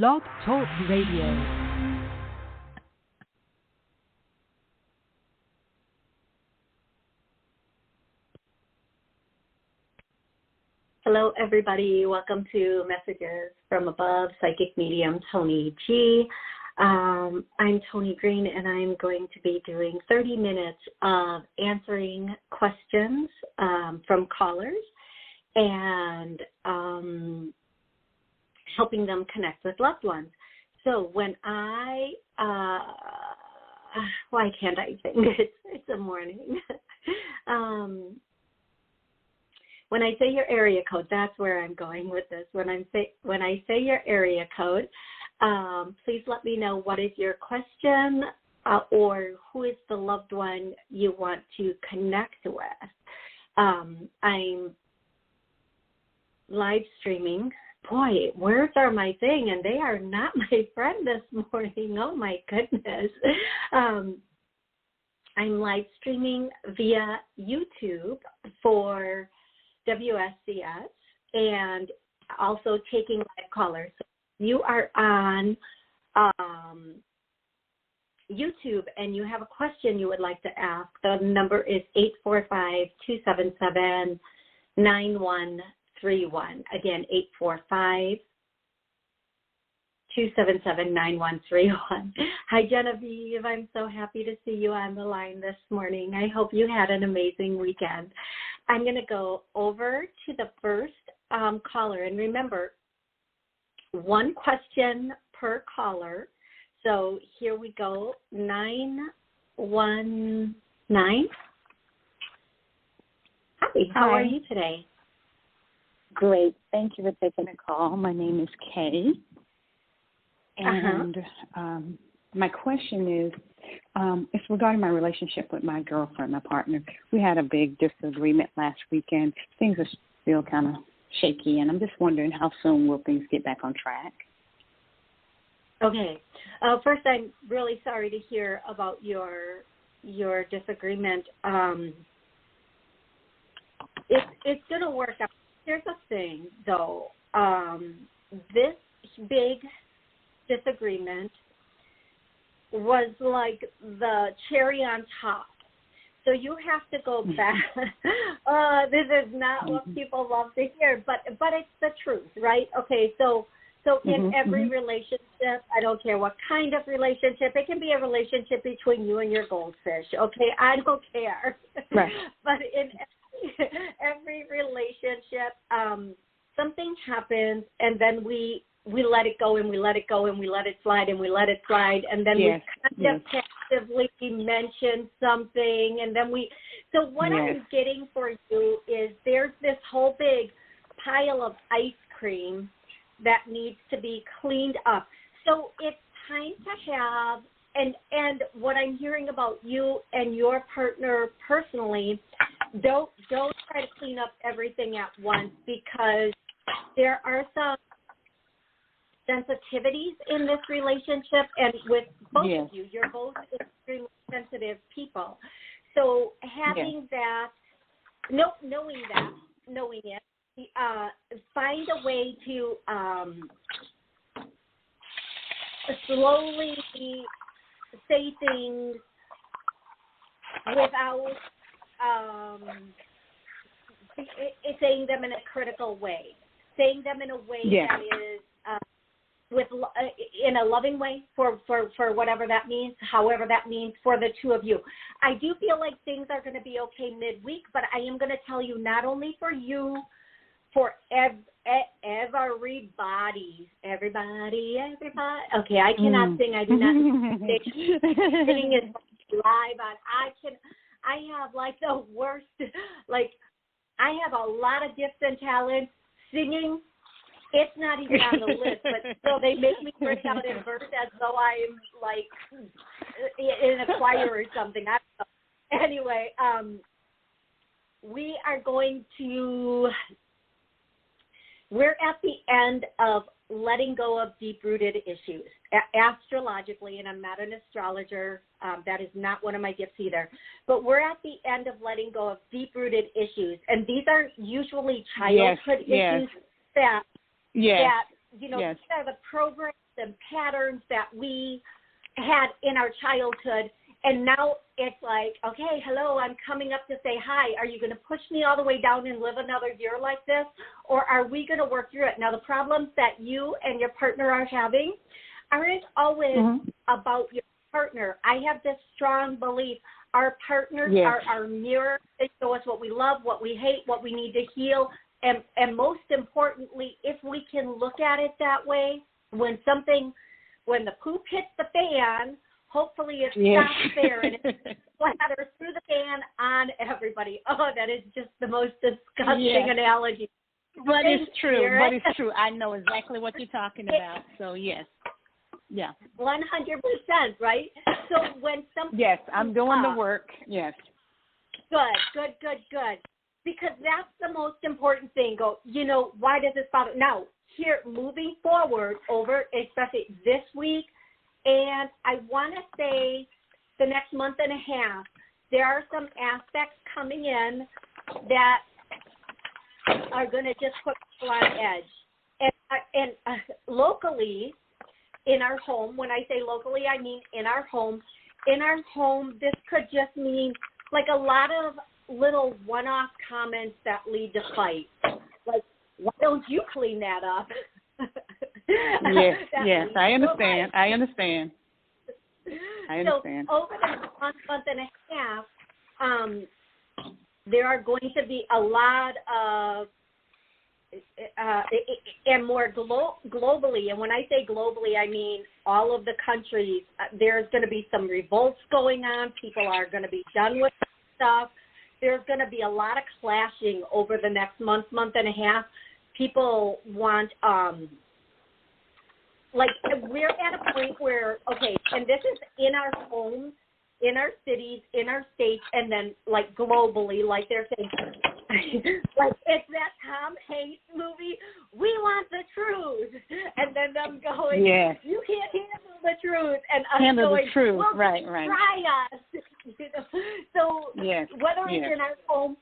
Blog Talk Radio. Hello, everybody. Welcome to Messages from Above, Psychic Medium Toni G. I'm Toni Greene, and I'm going to be doing 30 minutes of answering questions from callers and helping them connect with loved ones. So when why can't I think? It's a morning. When I say your area code, that's where I'm going with this. When I say your area code, please let me know what is your question or who is the loved one you want to connect with. I'm live streaming. Boy, words are my thing, and they are not my friend this morning. Oh, my goodness. I'm live streaming via YouTube for WSCS and also taking live callers. So you are on YouTube and you have a question you would like to ask. The number is 845-277-9131. Again, 845-277-9131. Hi, Genevieve. I'm so happy to see you on the line this morning. I hope you had an amazing weekend. I'm going to go over to the first caller. And remember, one question per caller. So here we go, 919. Hi, how are you today? Great. Thank you for taking the call. My name is Kay. And my question is, it's regarding my relationship with my girlfriend, my partner. We had a big disagreement last weekend. Things are still kind of shaky, and I'm just wondering how soon will things get back on track? Okay. First, I'm really sorry to hear about your disagreement. It's going to work out. Here's the thing, though. This big disagreement was like the cherry on top. So you have to go back. This is not what people love to hear, but it's the truth, right? Okay, so in every relationship, I don't care what kind of relationship, it can be a relationship between you and your goldfish, okay? I don't care. Right. But in every relationship, something happens, and then we let it go, and we let it go, and we let it slide, and we let it slide, and then we kind of passively mention something, and then so what I'm getting for you is there's this whole big pile of ice cream that needs to be cleaned up. So it's time to have, and what I'm hearing about you and your partner personally, don't try to clean up everything at once, because there are some sensitivities in this relationship, and with both of you, you're both extremely sensitive people. So having that, knowing it, find a way to slowly say things without saying them in a critical way, saying them in a way that is in a loving way for whatever that means, however that means for the two of you. I do feel like things are going to be okay midweek, but I am going to tell you, not only for you, for everybody. Okay, I cannot sing. I do not sing is live on. I have like the worst, like I have a lot of gifts and talents. Singing, it's not even on the list, but so they make me break out in verse as though I'm like in a choir or something. I don't know. Anyway, we're at the end of letting go of deep-rooted issues. Astrologically, and I'm not an astrologer, that is not one of my gifts either, but we're at the end of letting go of deep-rooted issues, and these are usually childhood issues that these are the programs and patterns that we had in our childhood. And now it's like, okay, hello, I'm coming up to say hi. Are you going to push me all the way down and live another year like this? Or are we going to work through it? Now, the problems that you and your partner are having aren't always about your partner. I have this strong belief our partners are our mirror. They show us what we love, what we hate, what we need to heal. And most importantly, if we can look at it that way, when the poop hits the fan, hopefully it stops there and it splatters through the fan on everybody. Oh, that is just the most disgusting analogy. But it's true. But it's true. I know exactly what you're talking about. So, yes. Yeah. 100%, right? So when something Yes, I'm doing the work. Yes. Good. Because that's the most important thing. Why does this bother? Now, here, moving forward over, especially this week, and I want to say the next month and a half, there are some aspects coming in that are going to just put people on edge. And locally, in our home, when I say locally, I mean in our home. In our home, this could just mean like a lot of little one-off comments that lead to fights. Like, why don't you clean that up? Yes, I understand. So over the month and a half, there are going to be a lot of, and more globally, and when I say globally, I mean all of the countries, there's going to be some revolts going on. People are going to be done with stuff. There's going to be a lot of clashing over the next month and a half. People want, we're at a point where, okay, and this is in our homes, in our cities, in our states, and then, like, globally, like they're saying, like, it's that Tom Hanks movie, we want the truth. And then them going, you can't handle the truth. And us handle going, the truth, well, right. Try us. So whether it's in our home,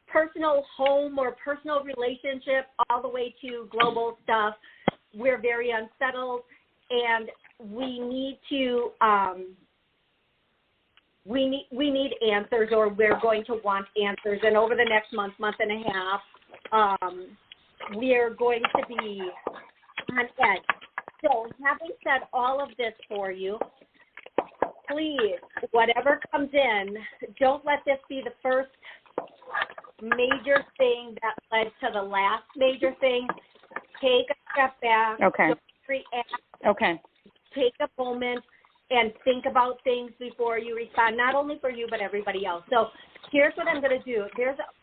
personal home or personal relationship, all the way to global stuff, we're very unsettled, and we need to we need answers, or we're going to want answers. And over the next month and a half, we're going to be on edge. So having said all of this for you, please, whatever comes in, don't let this be the first major thing that led to the last major thing. Take a step back. Okay. Don't react. Okay. Take a moment and think about things before you respond, not only for you but everybody else. So here's what I'm going to do.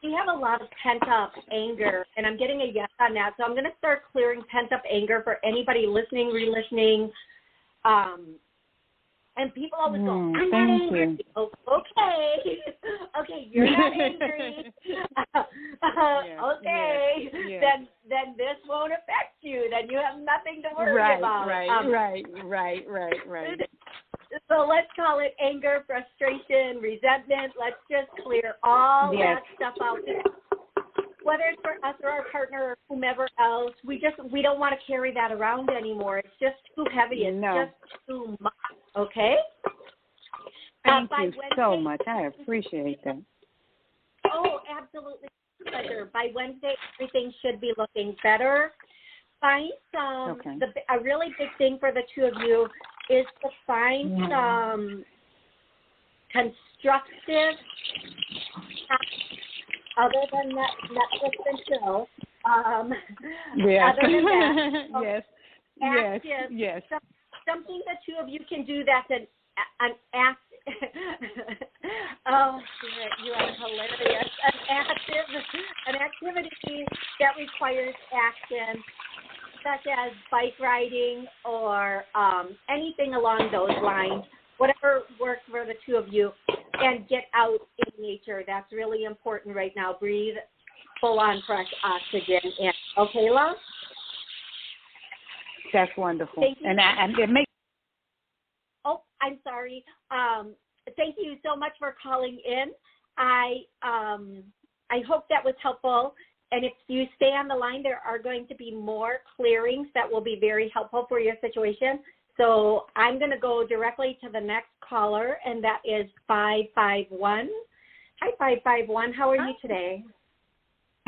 We have a lot of pent-up anger, and I'm getting a yes on that. So I'm going to start clearing pent-up anger for anybody listening, re-listening. And people always go, I'm not angry. Oh, okay. Okay, you're not angry. Okay. Yes. Then this won't affect you. Then you have nothing to worry about. Right. So let's call it anger, frustration, resentment. Let's just clear all that stuff out. Whether it's for us or our partner or whomever else, we don't want to carry that around anymore. It's just too heavy. It's just too much. Okay? Thank you so much. I appreciate that. Oh, absolutely. Pleasure. By Wednesday, everything should be looking better. Find some, a really big thing for the two of you is to find some constructive, other than Netflix and chill. Other than that, active, something the two of you can do that's an act. Oh, you are hilarious. An activity that requires action, such as bike riding or anything along those lines. Whatever works for the two of you, and get out in nature. That's really important right now. Breathe full-on fresh oxygen in. Okay, love? That's wonderful. Thank you. And it makes... Oh, I'm sorry. Thank you so much for calling in. I hope that was helpful. And if you stay on the line, there are going to be more clearings that will be very helpful for your situation. So I'm going to go directly to the next caller, and that is 551. Hi, 551. How are you today?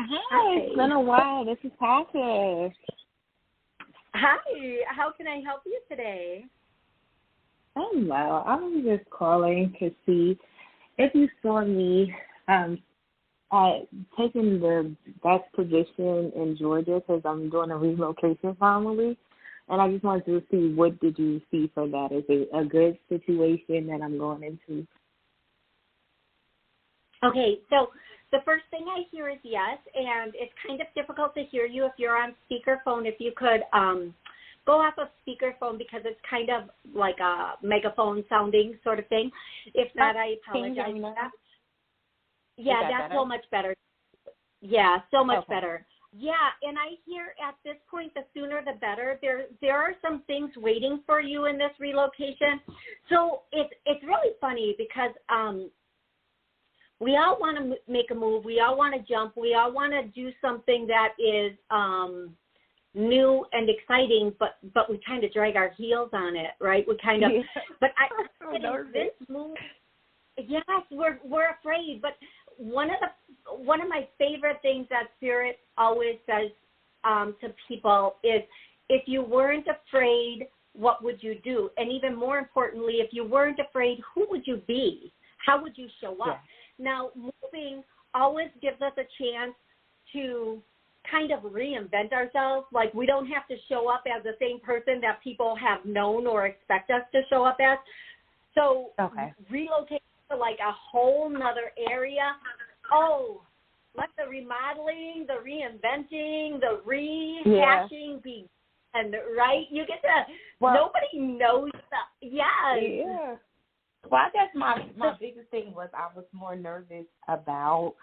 Hi. It's been a while. This is Tasha. Hi. How can I help you today? Hello. I was just calling to see if you saw me taking the best position in Georgia because I'm doing a relocation finally. And I just wanted to see, what did you see for that? Is it a good situation that I'm going into? Okay, so the first thing I hear is yes, and it's kind of difficult to hear you if you're on speakerphone. If you could go off of speakerphone because it's kind of like a megaphone sounding sort of thing. If not, I apologize for that. Yeah, that's so much better. Yeah, so much better. Yeah, and I hear at this point, the sooner the better. There are some things waiting for you in this relocation. So it's really funny because we all want to make a move. We all want to jump. We all want to do something that is new and exciting, but we kind of drag our heels on it, right? We kind of, but this move, yes, we're afraid. But one of my favorite things that Spirit always says to people is, if you weren't afraid, what would you do? And even more importantly, if you weren't afraid, who would you be? How would you show up? Yeah. Now, moving always gives us a chance to kind of reinvent ourselves. Like, we don't have to show up as the same person that people have known or expect us to show up as. So relocating to like a whole nother area, let the remodeling, the reinventing, the rehashing be, and right? You get to, nobody knows that. Yeah. Well, I guess my biggest thing was I was more nervous about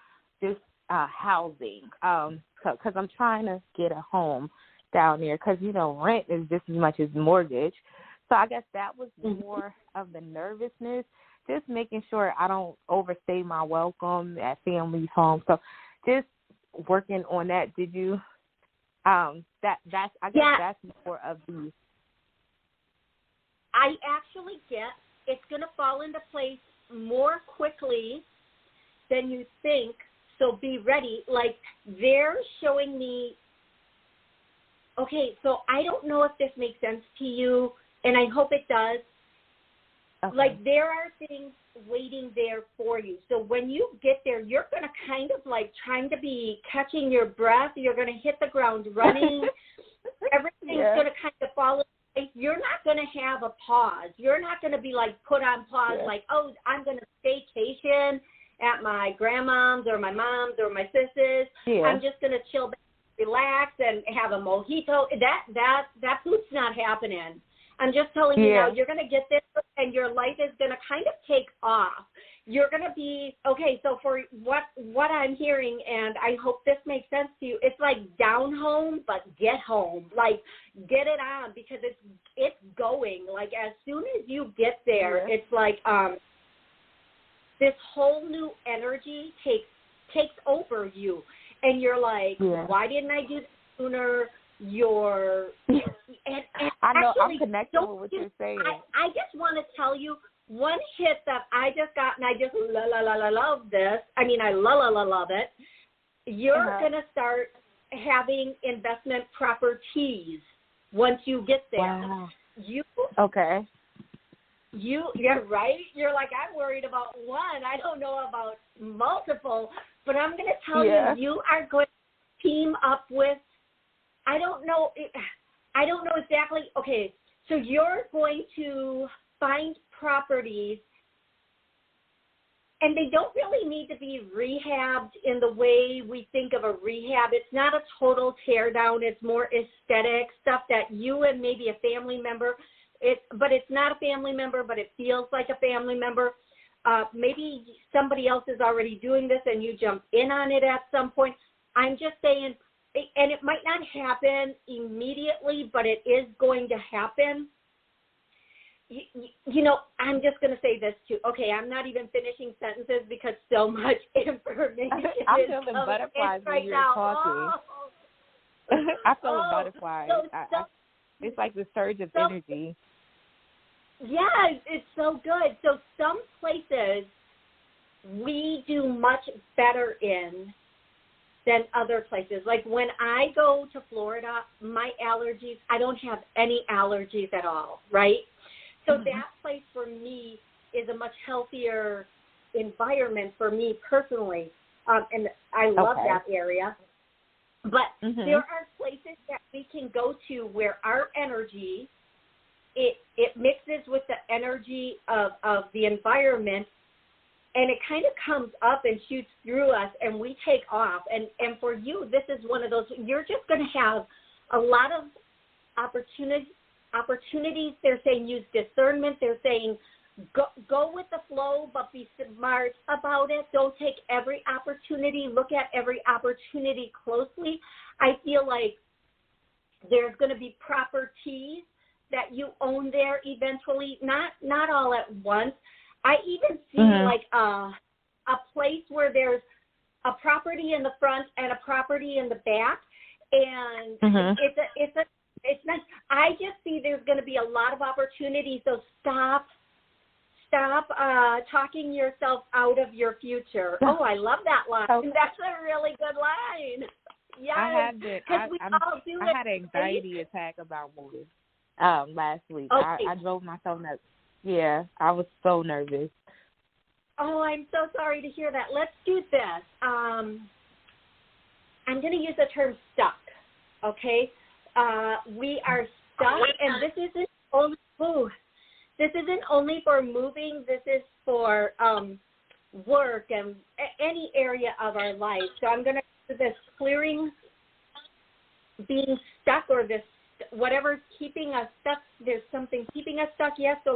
just housing, because I'm trying to get a home down there, because, rent is just as much as mortgage. So I guess that was more of the nervousness, just making sure I don't overstay my welcome at family's home. So just working on that. Did you, that's more of the. I actually get it's going to fall into place more quickly than you think. So be ready. Like, they're showing me, okay, so I don't know if this makes sense to you, and I hope it does. Okay. Like, there are things waiting there for you. So when you get there, you're going to kind of like trying to be catching your breath. You're going to hit the ground running. Everything's going to kind of fall in place. You're not going to have a pause. You're not going to be like put on pause like, I'm going to staycation at my grandmom's or my mom's or my sister's. I'm just going to chill back, relax, and have a mojito. That food's not happening. I'm just telling you now, you're going to get this, and your life is going to kind of take off. You're going to be, okay, so for what I'm hearing, and I hope this makes sense to you, it's like down home, but get home. Like, get it on, because it's going. Like, as soon as you get there, it's like this whole new energy takes over you. And you're like, why didn't I do this sooner? And I know, actually, I'm connected with what you're saying. I just want to tell you one hit that I just got, and I just love this. I mean, I love it. You're going to start having investment properties once you get there. Wow. You're right. You're like, I'm worried about one. I don't know about multiple, but I'm going to tell you are going to team up with, I don't know exactly. Okay, so you're going to find properties, and they don't really need to be rehabbed in the way we think of a rehab. It's not a total tear down. It's more aesthetic stuff that you and maybe a family member, but it's not a family member, but it feels like a family member. Maybe somebody else is already doing this and you jump in on it at some point. I'm just saying, and it might not happen immediately, but it is going to happen. you know, I'm just going to say this too. Okay, I'm not even finishing sentences because so much information I'm feeling butterflies when right you're now. talking. Oh. I feel a butterfly. It's like the surge of energy. Yes, it's so good. So some places we do much better in than other places. Like when I go to Florida, my allergies, I don't have any allergies at all, right? So that place for me is a much healthier environment for me personally, and I love that area. But there are places that we can go to where our energy, it mixes with the energy of the environment, and it kind of comes up and shoots through us, and we take off. And for you, this is one of those, you're just going to have a lot of opportunities. They're saying use discernment. They're saying go with the flow, but be smart about it. Don't take every opportunity. Look at every opportunity closely. I feel like there's going to be properties that you own there eventually, not all at once. I even see like a place where there's a property in the front and a property in the back, and it's nice. I just see there's going to be a lot of opportunity. So stop talking yourself out of your future. Oh, I love that line. Okay. That's a really good line. Yes, I had I had an anxiety attack about moving last week. Okay. I drove myself nuts. Yeah, I was so nervous. Oh, I'm so sorry to hear that. Let's do this. I'm going to use the term stuck, okay? We are stuck, and this isn't only for moving. This is for work and any area of our life. So I'm going to do this clearing being stuck, or this whatever's keeping us stuck. There's something keeping us stuck. Yes, so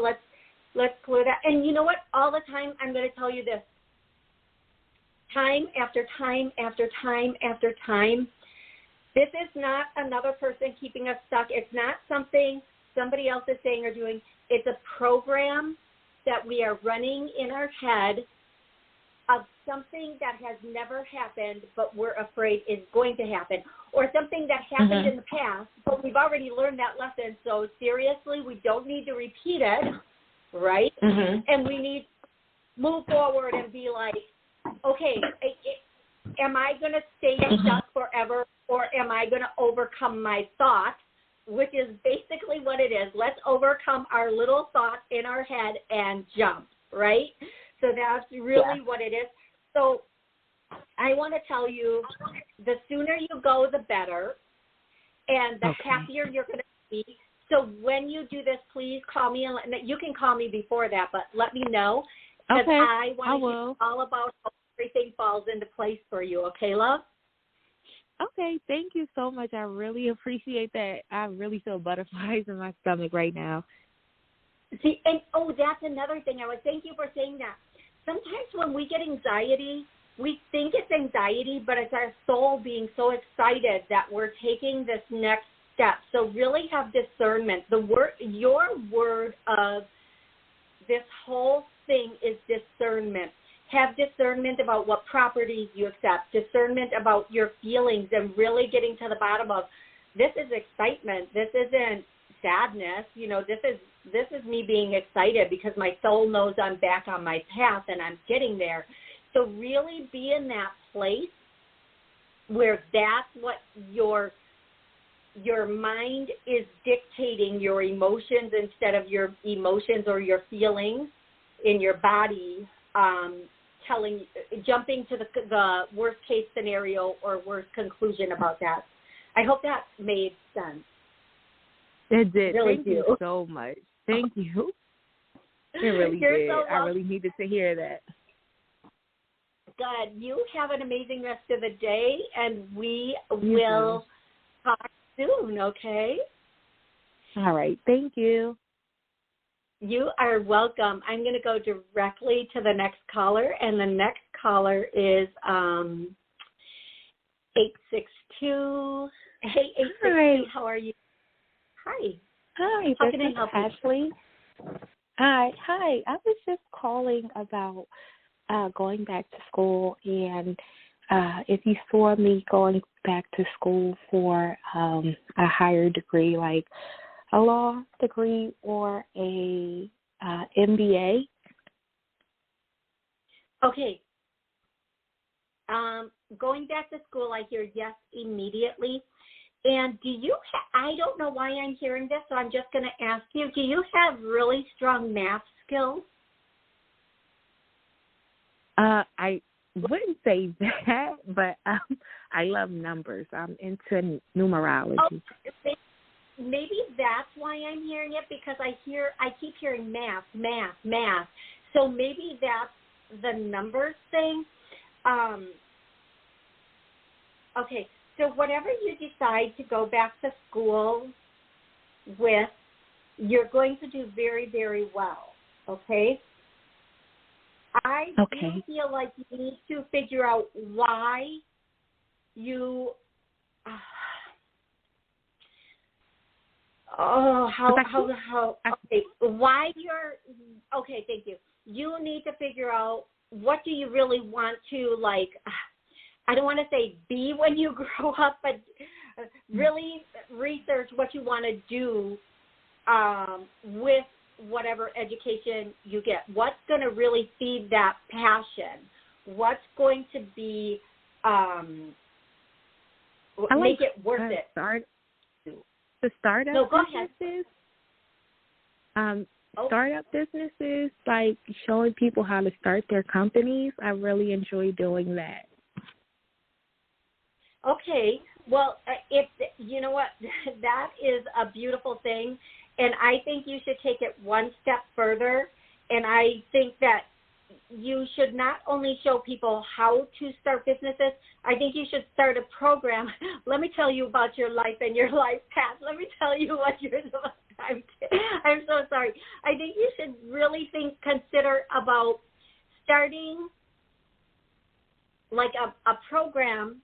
let's clear that. And you know what? All the time, I'm going to tell you this. Time after time after time after time, this is not another person keeping us stuck. It's not something somebody else is saying or doing. It's a program that we are running in our head of something that has never happened, but we're afraid is going to happen, or something that happened in the past, but we've already learned that lesson. So seriously, we don't need to repeat it, right? And we need to move forward and be like, okay, am I going to stay stuck forever, or am I going to overcome my thought, which is basically what it is. Let's overcome our little thoughts in our head and jump, right? So that's really what it is. So I want to tell you, the sooner you go, the better, and the happier you're going to be. So when you do this, please call me. And you can call me before that, but let me know, because I want to hear all about how everything falls into place for you. Okay, love? Okay, thank you so much. I really appreciate that. I really feel butterflies in my stomach right now. See, and that's another thing. Thank you for saying that. Sometimes when we get anxiety, we think it's anxiety, but it's our soul being so excited that we're taking this next step. So really have discernment. Your word of this whole thing is discernment. Have discernment about what properties you accept, discernment about your feelings, and really getting to the bottom of, this is excitement. This isn't sadness. You know, this is me being excited because my soul knows I'm back on my path and I'm getting there. So really be in that place where that's what your mind is dictating your emotions instead of your emotions or your feelings in your body, jumping to the worst case scenario or worst conclusion about that. I hope that made sense. It did. Really Thank you so much. Thank you. It really did. So I really needed to hear that. Good. You have an amazing rest of the day, and we will talk soon, okay? All right. Thank you. You are welcome. I'm going to go directly to the next caller, and the next caller is 862. Hey, 862, how are you? Hi. Hi, How this can I is help Ashley. Hi. I was just calling about going back to school, and if you saw me going back to school for a higher degree, like a law degree or a MBA. Okay. Going back to school, I hear yes immediately. And do you I don't know why I'm hearing this, so I'm just going to ask you, do you have really strong math skills? I wouldn't say that, but I love numbers. I'm into numerology. Oh, maybe that's why I'm hearing it, because I keep hearing math. So maybe that's the numbers thing. Okay, so whatever you decide to go back to school with, you're going to do very, very well, okay? I do feel like you need to figure out why you thank you. You need to figure out, what do you really want to, like, I don't want to say be when you grow up, but really research what you want to do with whatever education you get. What's going to really feed that passion? What's going to be make it worth it? The startup businesses. Startup businesses, like showing people how to start their companies. I really enjoy doing that. Okay, well, if you know what, that is a beautiful thing, and I think you should take it one step further. And I think that you should not only show people how to start businesses. I think you should start a program. Let me tell you about your life and your life path. Let me tell you what you're doing. I'm so sorry. I think you should really consider about starting like a program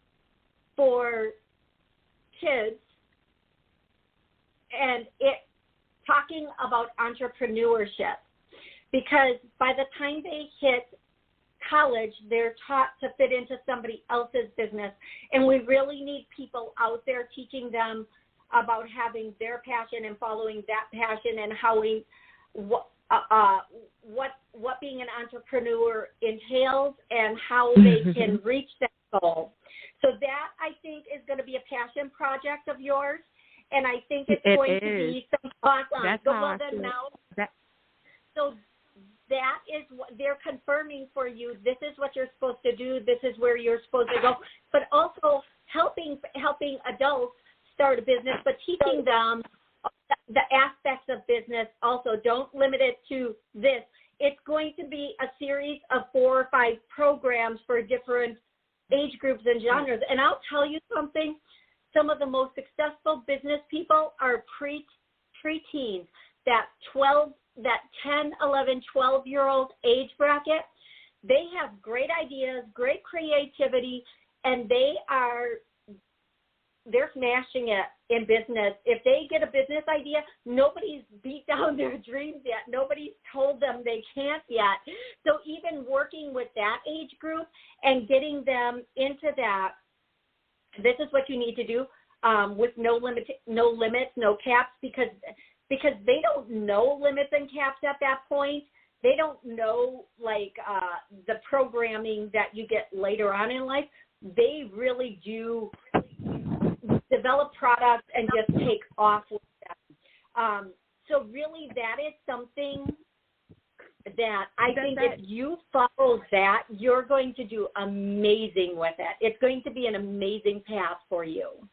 for kids, and it talking about entrepreneurship, because by the time they hit college, they're taught to fit into somebody else's business, and we really need people out there teaching them about having their passion and following that passion, and how what being an entrepreneur entails and how they can reach that goal. So that, I think, is going to be a passion project of yours, and I think it's going to be some thoughts on. That's how I feel. So that is what they're confirming for you. This is what you're supposed to do. This is where you're supposed to go. But also helping adults start a business, but teaching them the aspects of business also. Don't limit it to this. It's going to be a series of 4 or 5 programs for different age groups and genres. And I'll tell you something, some of the most successful business people are preteens, that 10, 11, 12-year-old age bracket. They have great ideas, great creativity, and they're smashing it in business. If they get a business idea, nobody's beat down their dreams yet. Nobody's told them they can't yet. So even working with that age group and getting them into that, this is what you need to do with no limits, no caps, because they don't know limits and caps at that point. They don't know the programming that you get later on in life. They really do develop products and just take off with them. So really that is something that I think if you follow that, you're going to do amazing with it. It's going to be an amazing path for you.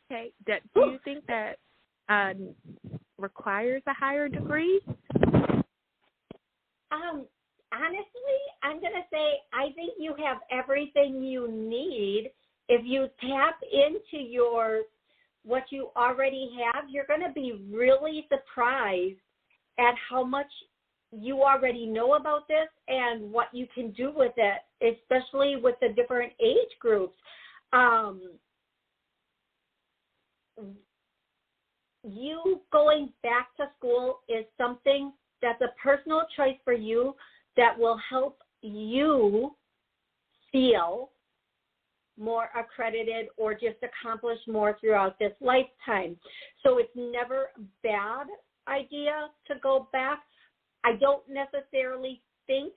Okay. Do you think that requires a higher degree? Honestly, I'm going to say I think you have everything you need. If you tap into what you already have, you're going to be really surprised at how much you already know about this and what you can do with it, especially with the different age groups. You going back to school is something That's a personal choice for you that will help you feel more accredited or just accomplish more throughout this lifetime. So it's never a bad idea to go back. I don't necessarily think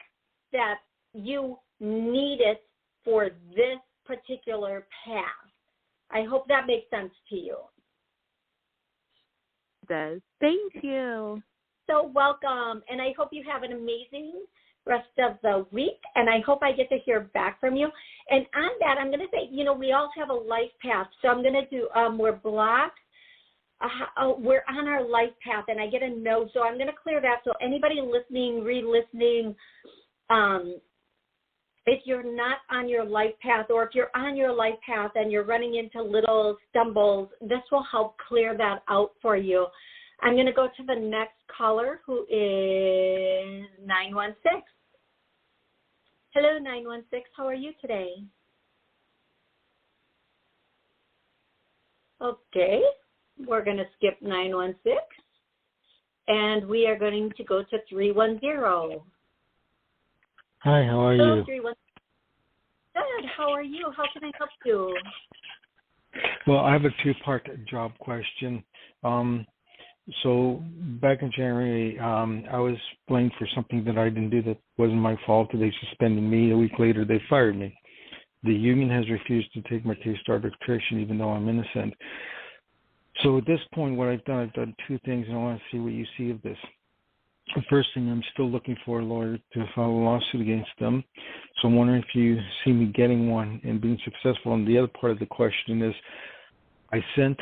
that you need it for this particular path. I hope that makes sense to you. It does. Thank you. So welcome, and I hope you have an amazing rest of the week, and I hope I get to hear back from you. And on that, I'm going to say, we all have a life path, so I'm going to do, we're blocked. We're on our life path, and I get a no, so I'm going to clear that. So anybody listening, re-listening, if you're not on your life path, or if you're on your life path and you're running into little stumbles, this will help clear that out for you. I'm going to go to the next caller, who is 916. Hello, 916. How are you today? Okay. We're going to skip 916, and we are going to go to 310. Hi, how are you? 310. Good. How are you? How can I help you? Well, I have a two-part job question. So back in January, I was blamed for something that I didn't do that wasn't my fault. They suspended me. A week later, they fired me. The union has refused to take my case to arbitration, even though I'm innocent. So at this point, what I've done two things, and I want to see what you see of this. The first thing, I'm still looking for a lawyer to file a lawsuit against them. So I'm wondering if you see me getting one and being successful. And the other part of the question is, I sent,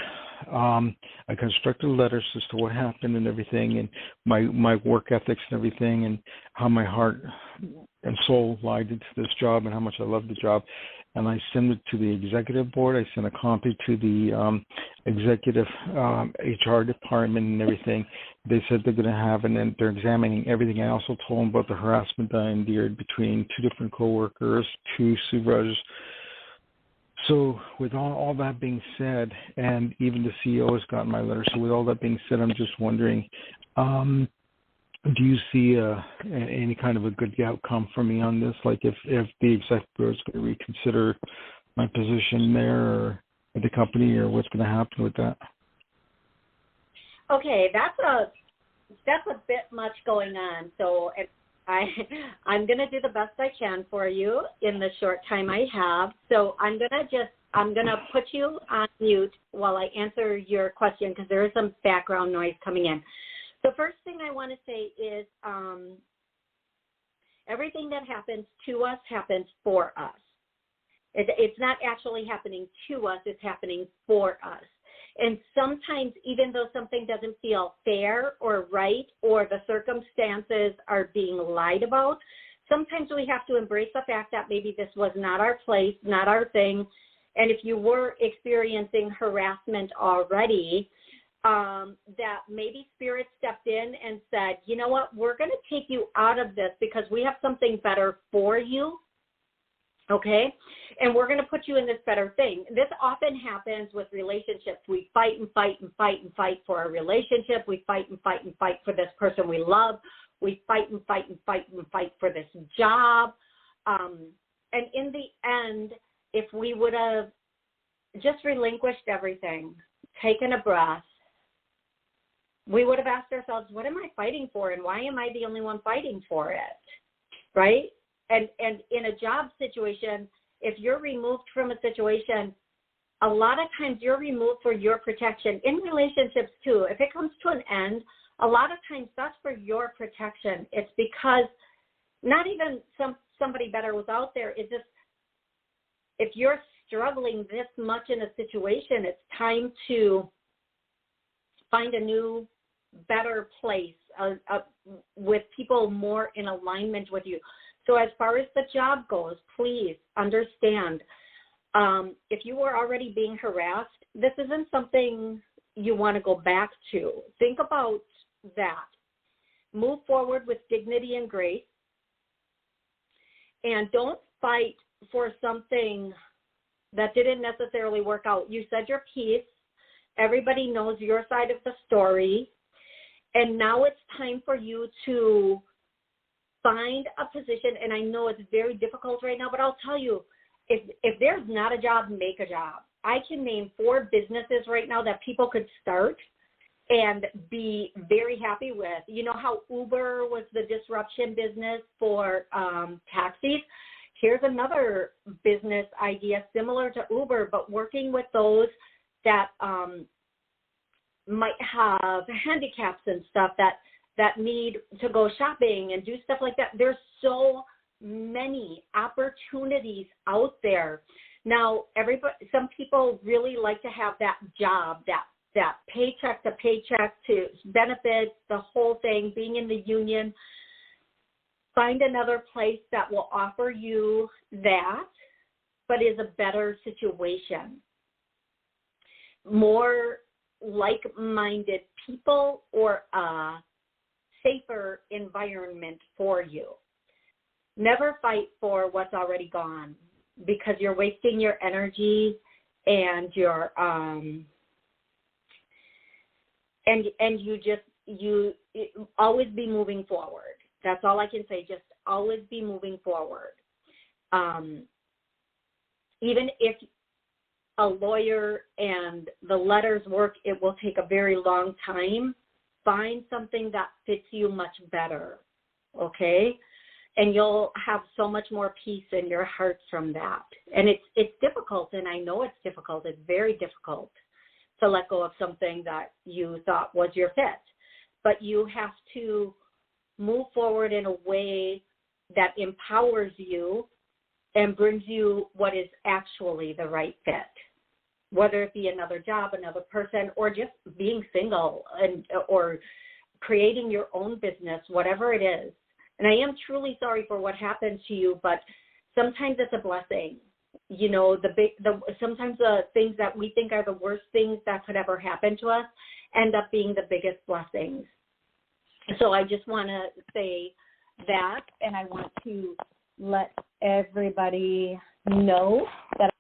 I constructed letters as to what happened and everything, and my work ethics and everything, and how my heart and soul lied into this job and how much I love the job. And I sent it to the executive board. I sent a copy to the executive HR department and everything. They said they're going to have, and then they're examining everything. I also told them about the harassment I endured between two different coworkers, two supervisors. So with all that being said, and even the CEO has gotten my letter, so with all that being said, I'm just wondering, do you see any kind of a good outcome for me on this? Like if the executive board is going to reconsider my position there or at the company, or what's going to happen with that? Okay, that's a bit much going on. So I'm going to do the best I can for you in the short time I have. So I'm going to put you on mute while I answer your question, because there is some background noise coming in. The first thing I want to say is everything that happens to us happens for us. It's not actually happening to us, it's happening for us. And sometimes, even though something doesn't feel fair or right, or the circumstances are being lied about, sometimes we have to embrace the fact that maybe this was not our place, not our thing. And if you were experiencing harassment already, that maybe Spirit stepped in and said, you know what, we're going to take you out of this because we have something better for you, okay? And we're going to put you in this better thing. This often happens with relationships. We fight and fight and fight and fight for a relationship. We fight and fight and fight for this person we love. We fight and fight and fight and fight for this job. And in the end, if we would have just relinquished everything, taken a breath, we would have asked ourselves, what am I fighting for, and why am I the only one fighting for it, right? And in a job situation, if you're removed from a situation, a lot of times you're removed for your protection. In relationships too, if it comes to an end, a lot of times that's for your protection. It's because not even somebody better was out there. It's just, if you're struggling this much in a situation, it's time to find a new, better place with people more in alignment with you. So as far as the job goes, please understand, if you were already being harassed, this isn't something you want to go back to. Think about that. Move forward with dignity and grace, and don't fight for something that didn't necessarily work out. You said your piece. Everybody knows your side of the story. And now it's time for you to find a position. And I know it's very difficult right now, but I'll tell you, if there's not a job, make a job. I can name 4 businesses right now that people could start and be very happy with. You know how Uber was the disruption business for taxis? Here's another business idea similar to Uber, but working with those that might have handicaps and stuff that need to go shopping and do stuff like that. There's so many opportunities out there. Now, some people really like to have that job, that paycheck to paycheck to benefits, the whole thing, being in the union. Find another place that will offer you that, but is a better situation. More like-minded people or a safer environment for you. Never fight for what's already gone, because you're wasting your energy and your you always be moving forward. That's all I can say. Just always be moving forward. Even if a lawyer and the letters work, it will take a very long time. Find something that fits you much better, okay? And you'll have so much more peace in your heart from that. And it's difficult, and I know it's difficult. It's very difficult to let go of something that you thought was your fit. But you have to move forward in a way that empowers you and brings you what is actually the right fit, whether it be another job, another person, or just being single or creating your own business, whatever it is. And I am truly sorry for what happened to you, but sometimes it's a blessing. You know, sometimes the things that we think are the worst things that could ever happen to us end up being the biggest blessings. So I just want to say that, and I want to let everybody know that